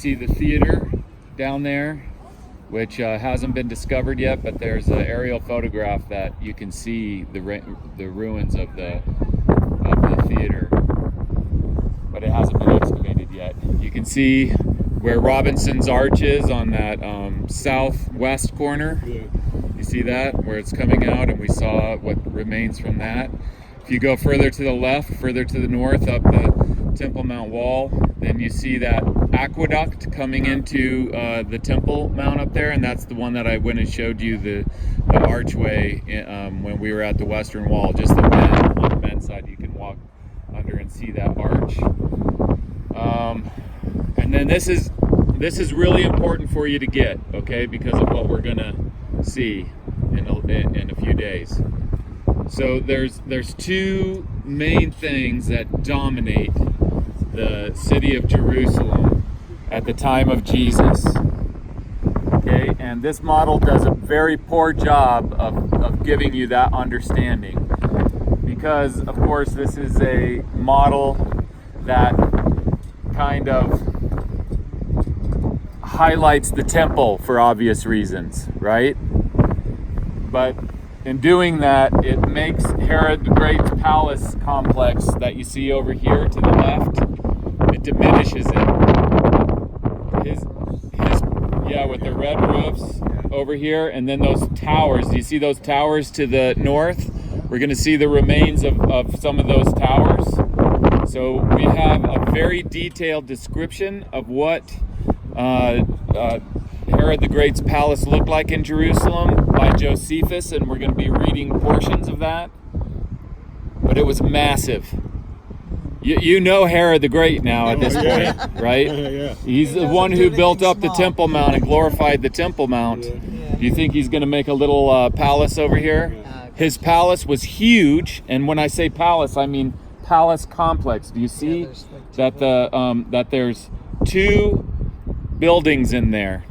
see the theater down there, which hasn't been discovered yet, but there's an aerial photograph that you can see the ruins of the theater, but it hasn't been excavated yet. You can see where Robinson's Arch is on that southwest corner. You see that, where it's coming out, and we saw what remains from that. If you go further to the left, further to the north, up the Temple Mount wall, then you see that aqueduct coming into the Temple Mount up there, and that's the one that I went and showed you the archway when we were at the Western Wall, just the bend, on the bend side. You can walk under and see that arch. And then this is really important for you to get, okay, because of what we're gonna see in a few days. So there's two main things that dominate the city of Jerusalem at the time of Jesus. Okay, and this model does a very poor job of giving you that understanding, because of course this is a model that kind of highlights the temple for obvious reasons, right? But in doing that, it makes Herod the Great's palace complex that you see over here to the left, it diminishes it. With the red roofs over here, and then those towers. Do you see those towers to the north? We're going to see the remains of some of those towers. So we have a very detailed description of what Herod the Great's palace looked like in Jerusalem by Josephus, and we're going to be reading portions of that. But it was massive. You know Herod the Great now at this point, right? Yeah. He's the one who built up the Temple Mount and glorified the Temple Mount. Do you think he's going to make a little palace over here? His palace was huge, and when I say palace, I mean palace complex. Do you see that that there's two buildings in there?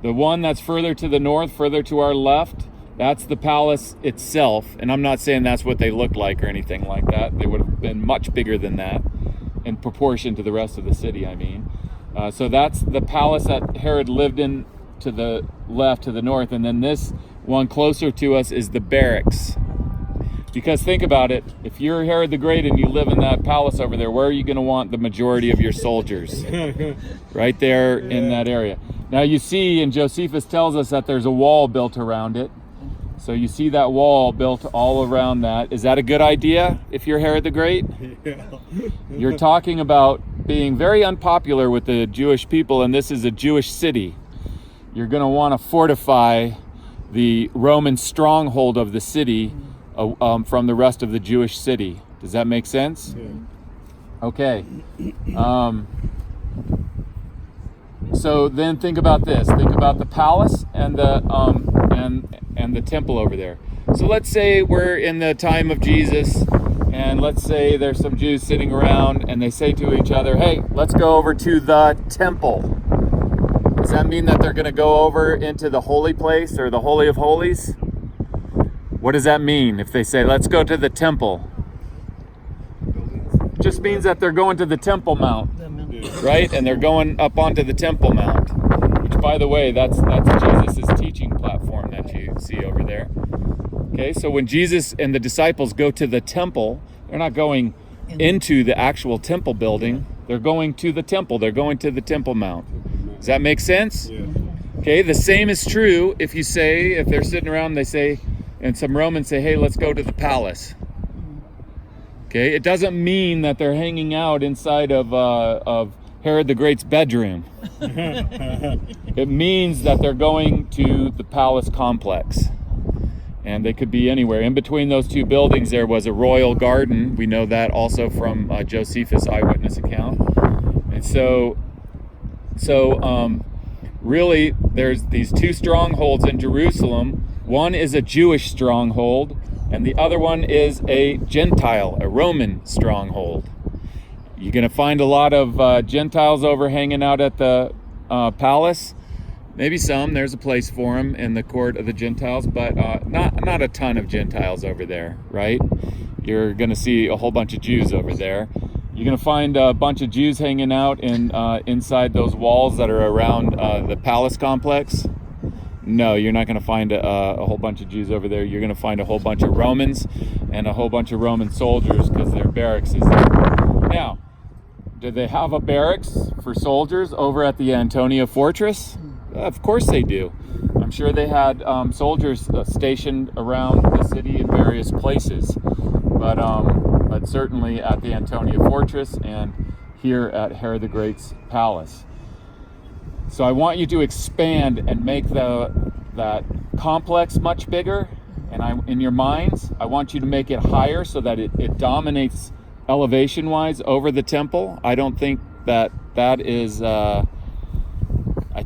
The one that's further to the north, further to our left, that's the palace itself. And I'm not saying that's what they looked like or anything like that. They would have been much bigger than that in proportion to the rest of the city, I mean. So that's the palace that Herod lived in to the left, to the north. And then this one closer to us is the barracks. Because think about it, if you're Herod the Great and you live in that palace over there, where are you going to want the majority of your soldiers? Right there in that area. Now you see, and Josephus tells us that there's a wall built around it. So you see that wall built all around that. Is that a good idea if you're Herod the Great? Yeah. You're talking about being very unpopular with the Jewish people, and this is a Jewish city. You're going to want to fortify the Roman stronghold of the city from the rest of the Jewish city. Does that make sense? Yeah. Okay. So then think about this. Think about the palace and the temple over there. So let's say we're in the time of Jesus, and let's say there's some Jews sitting around and they say to each other, hey, let's go over to the temple. Does that mean that they're going to go over into the holy place or the Holy of Holies? What does that mean if they say, let's go to the temple? It just means that they're going to the Temple Mount, right? And they're going up onto the Temple Mount, which, by the way, that's Jesus' teaching platform that you see over there. Okay, so when Jesus and the disciples go to the temple, they're not going into the actual temple building. They're going to the temple. They're going to the Temple Mount. Does that make sense? Yeah. Okay, the same is true if they're sitting around, they say, and some Romans say, hey, let's go to the palace. Okay, it doesn't mean that they're hanging out inside of Herod the Great's bedroom. It means that they're going to the palace complex. And they could be anywhere. In between those two buildings, there was a royal garden. We know that also from Josephus' eyewitness account. And so really, there's these two strongholds in Jerusalem. One is a Jewish stronghold, and the other one is a Gentile, a Roman stronghold. You're going to find a lot of Gentiles over hanging out at the palace. Maybe some. There's a place for them in the court of the Gentiles, but not a ton of Gentiles over there, right? You're going to see a whole bunch of Jews over there. You're going to find a bunch of Jews hanging out inside those walls that are around the palace complex? No, you're not going to find a whole bunch of Jews over there. You're going to find a whole bunch of Romans and a whole bunch of Roman soldiers, because their barracks is there. Now, do they have a barracks for soldiers over at the Antonia Fortress? Of course they do. I'm sure they had soldiers stationed around the city in various places, but certainly at the Antonia Fortress and here at Herod the Great's palace. So I want you to expand and make that complex much bigger, and in your minds, I want you to make it higher so that it dominates elevation-wise over the temple. I don't think that is. I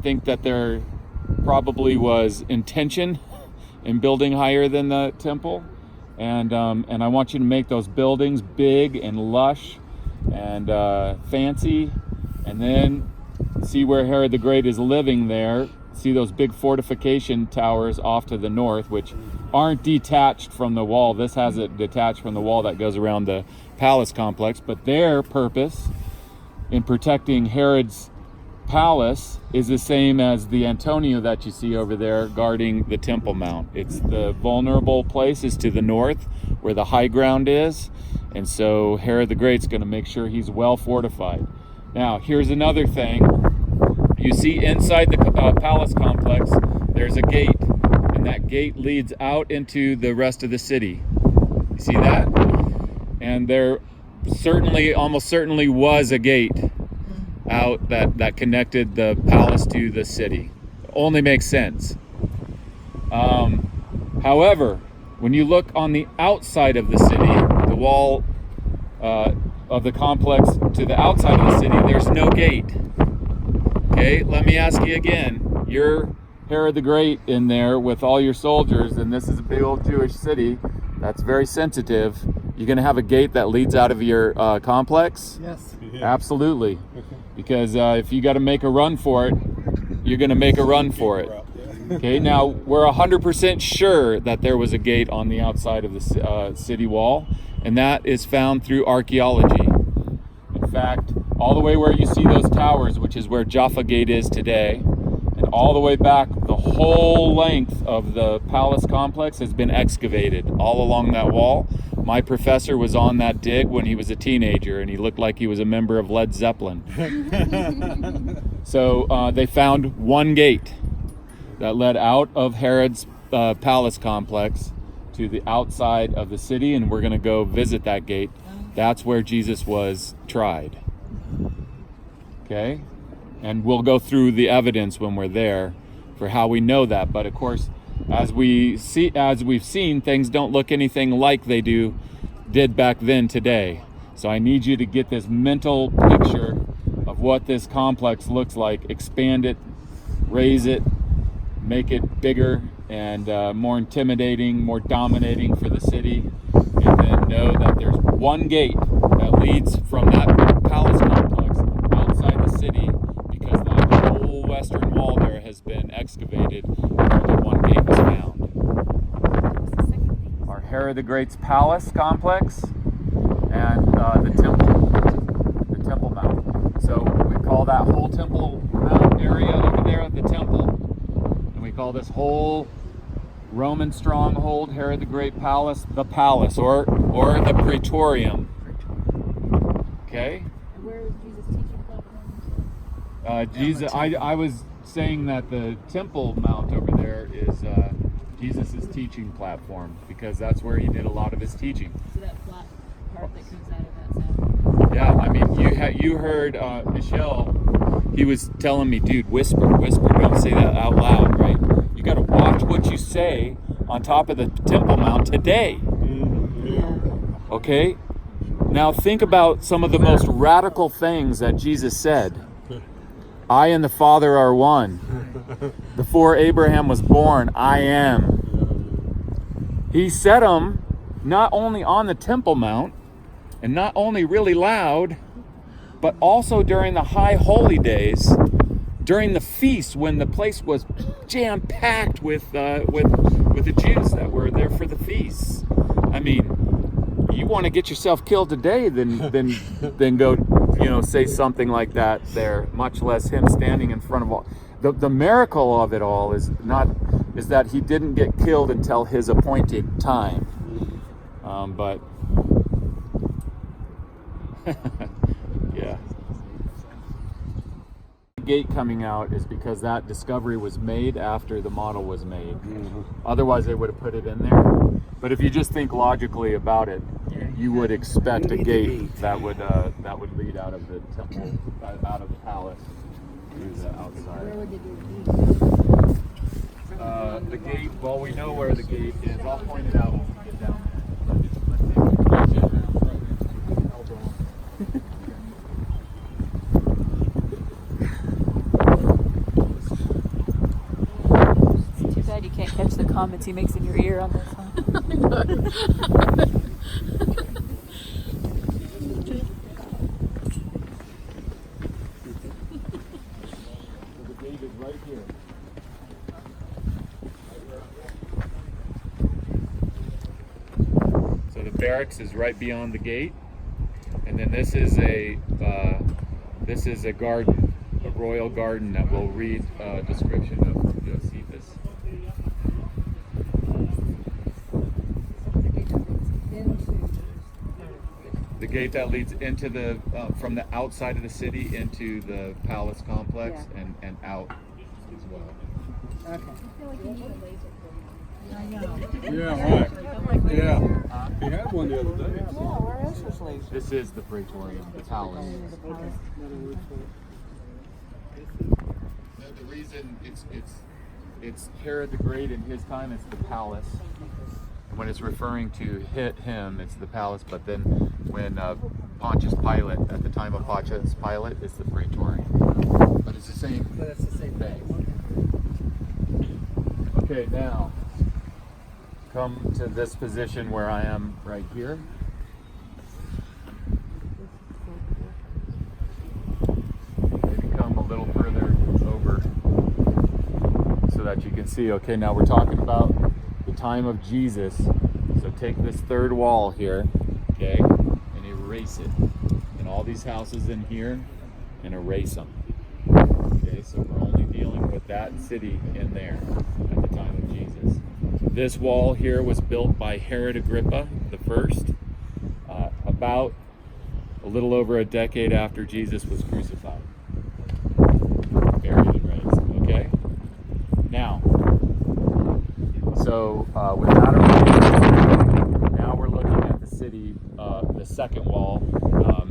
think that there probably was intention in building higher than the temple, and I want you to make those buildings big and lush and fancy, and then see where Herod the Great is living there. See those big fortification towers off to the north, which aren't detached from the wall. This has it detached from the wall that goes around the palace complex, but their purpose in protecting Herod's palace is the same as the Antonia that you see over there guarding the Temple Mount. It's the vulnerable places to the north where the high ground is, and so Herod the Great's going to make sure he's well fortified. Now, here's another thing. You see inside the palace complex, there's a gate, and that gate leads out into the rest of the city. You see that? And there almost certainly was a gate out that connected the palace to the city. Only makes sense. However, when you look on the outside of the city, the wall of the complex to the outside of the city, there's no gate. Okay, let me ask you again. You're Herod the Great in there with all your soldiers, and this is a big old Jewish city that's very sensitive. You're going to have a gate that leads out of your complex? Yes. Yeah. Absolutely. Because if you got to make a run for it, you're going to make a run for it. Okay, now we're 100% sure that there was a gate on the outside of the city wall, and that is found through archaeology. In fact, all the way where you see those towers, which is where Jaffa Gate is today, and all the way back, the whole length of the palace complex has been excavated all along that wall. My professor was on that dig when he was a teenager, and he looked like he was a member of Led Zeppelin. So they found one gate that led out of Herod's palace complex to the outside of the city, and we're going to go visit that gate. That's where Jesus was tried. Okay? And we'll go through the evidence when we're there for how we know that. But of course, as we've seen, things don't look anything like they did back then today. So I need you to get this mental picture of what this complex looks like. Expand it, raise it, make it bigger and more intimidating, more dominating for the city, and then know that there's one gate that leads from that palace complex outside the city, because the whole western wall there has been excavated and only one gate was found. Our Herod the Great's palace complex and the Temple Mount. So we call that whole Temple Mount area over there the temple. We call this whole Roman stronghold, Herod the Great palace, the palace, or the Praetorium. Okay? And where is Jesus' teaching platform? I was saying that the Temple Mount over there is Jesus' teaching platform, because that's where he did a lot of his teaching. So that flat part that comes out of that sound. Yeah, I mean, you heard Michelle. He was telling me, dude, whisper, don't say that out loud, right? You got to watch what you say on top of the Temple Mount today. Okay? Now think about some of the most radical things that Jesus said. I and the Father are one. Before Abraham was born, I am. He said them not only on the Temple Mount, and not only really loud, but also during the high holy days, during the feast when the place was jam-packed with the Jews that were there for the feasts. I mean, you want to get yourself killed today than go, say something like that there, much less him standing in front of all. The miracle of it all is that he didn't get killed until his appointed time. But yeah. The gate coming out is because that discovery was made after the model was made. Otherwise they would have put it in there. But if you just think logically about it, you would expect a gate that would lead out of the temple, out of the palace to the outside. Where would they do The gate, well, we know where the gate is. I'll point it out when we get down It's too bad you can't catch the comments he makes in your ear on this, huh? The gate is right here. So the barracks is right beyond the gate, and then this is a garden, a royal garden that we'll read a description of from Josephus. The gate that leads into the from the outside of the city into the palace complex and out as well. Yeah, right. Yeah. He had one the other day. Where is this laser? This is the praetorium, the palace. The reason it's Herod the Great in his time, it's the palace. And when it's referring to him, it's the palace. But then when Pontius Pilate, at the time of Pontius Pilate, it's the praetorium. But it's the same. But it's the same thing. Okay, now come to this position where I am right here. Maybe come a little further over so that you can see. Okay, now we're talking about the time of Jesus. So take this third wall here, okay, and erase it. And all these houses in here, and erase them. Okay, so we're only dealing with that city in there at the time of Jesus. This wall here was built by Herod Agrippa the First, about a little over a decade after Jesus was crucified, buried and raised. Okay. Now, so with that erased, now we're looking at the city, the second wall,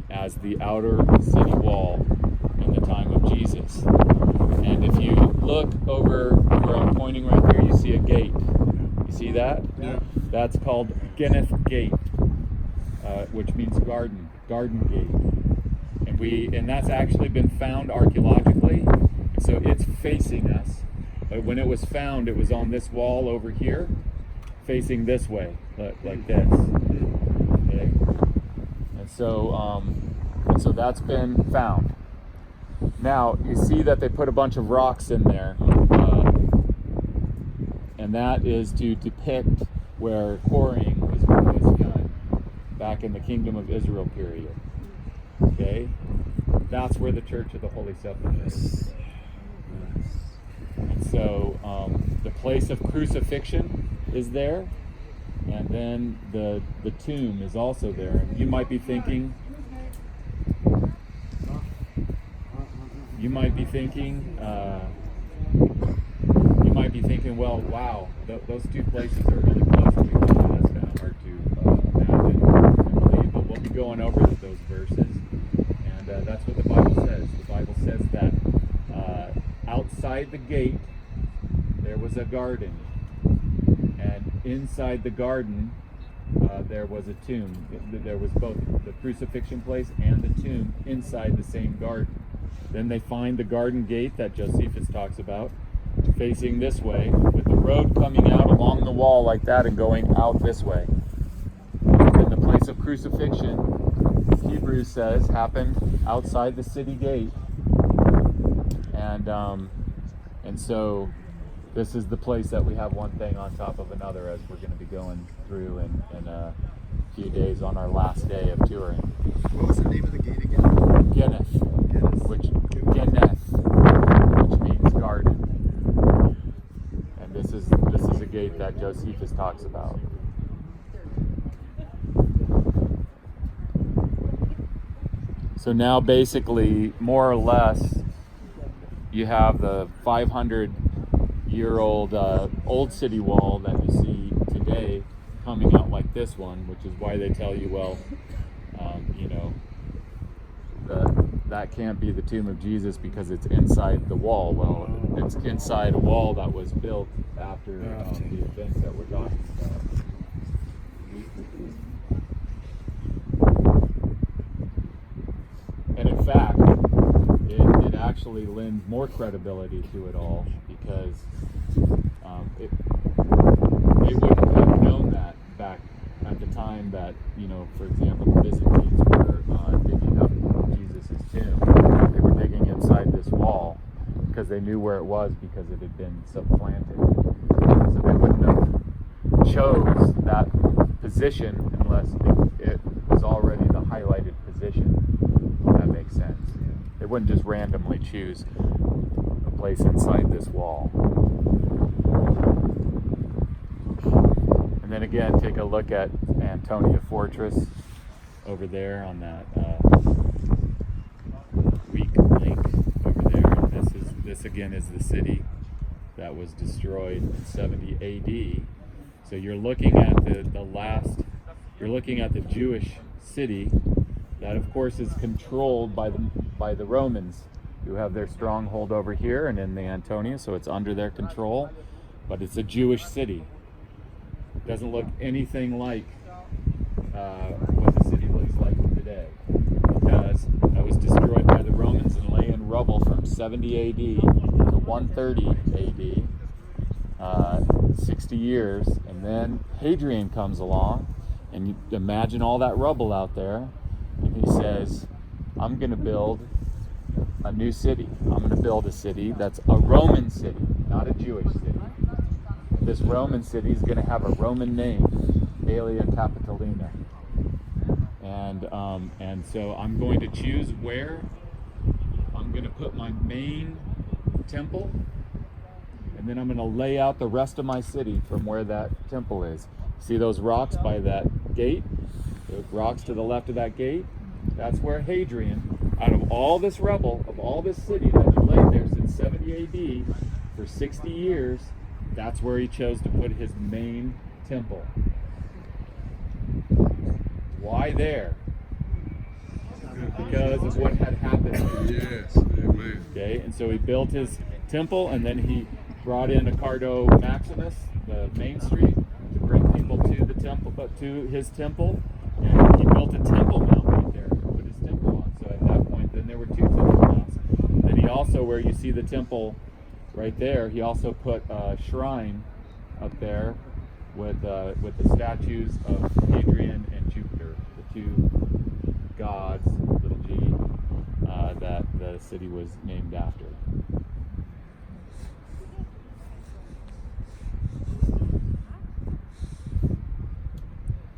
as the outer city wall in the time of Jesus. And if you look over where I'm pointing right there, you see a gate. You see that? Yeah. That's called Geneth Gate, which means garden gate. And that's actually been found archaeologically. So it's facing us. But when it was found, it was on this wall over here, facing this way, like this. Okay. And so that's been found. Now, you see that they put a bunch of rocks in there, and that is to depict where quarrying was done back in the Kingdom of Israel period. Okay? That's where the Church of the Holy Sepulchre is. And so the place of crucifixion is there, and then the tomb is also there. And you might be thinking, well, wow, those two places are really close to each other. That's kind of hard to imagine and believe. But we'll be going over those verses, and that's what the Bible says. The Bible says that outside the gate there was a garden, and inside the garden there was a tomb. There was both the crucifixion place and the tomb inside the same garden. Then they find the garden gate that Josephus talks about, facing this way, with the road coming out along the wall like that and going out this way. And the place of crucifixion, Hebrews says, happened outside the city gate. And so This is the place that we have one thing on top of another as we're going to be going through in a few days on our last day of touring. What was the name of the gate again? Geneth, which means garden. And this is a gate that Josephus talks about. So now basically, more or less, you have the 500-year-old old city wall that you see today coming out like this one, which is why they tell you, well, that can't be the tomb of Jesus because it's inside the wall. Well, it's inside a wall that was built after the events that we're talking about. And in fact, it actually lends more credibility to it all because they wouldn't have known that back at the time that, for example, the Byzantines were digging up Jesus' tomb. They were digging inside this wall because they knew where it was because it had been supplanted. So they wouldn't have chose that position unless it was already the highlighted position. If that makes sense. They wouldn't just randomly choose a place inside this wall. And then again, take a look at Antonia Fortress over there on that weak link over there. And this again is the city that was destroyed in 70 AD. So you're looking at you're looking at the Jewish city that of course is controlled by the Romans, who have their stronghold over here and in the Antonia, so it's under their control, but it's a Jewish city. It doesn't look anything like what the city looks like today, because it was destroyed by the Romans and lay in rubble from 70 AD to 130 AD, 60 years, and then Hadrian comes along, and you imagine all that rubble out there, and he says, I'm going to build a new city. I'm going to build a city that's a Roman city, not a Jewish city. This Roman city is going to have a Roman name, Aelia Capitolina. And so I'm going to choose where I'm going to put my main temple, and then I'm going to lay out the rest of my city from where that temple is. See those rocks by that gate? The rocks to the left of that gate? That's where Hadrian, out of all this rubble, of all this city that had laid there since 70 AD for 60 years, that's where he chose to put his main temple. Why there? Because of what had happened. Yes, amen. Okay, and so he built his temple, and then he brought in Ricardo Maximus, the main street, to bring people to the temple, but to his temple, and he built a temple mount right there to put his temple on. So at that point, then there were two temple mounts. Then he also, where you see the temple right there, he also put a shrine up there with the statues of Hadrian and Jupiter, the two gods, little g, that the city was named after.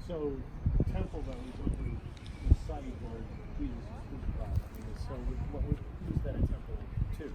So, the temple that was over the site where Jesus was crucified, so what was that a temple to?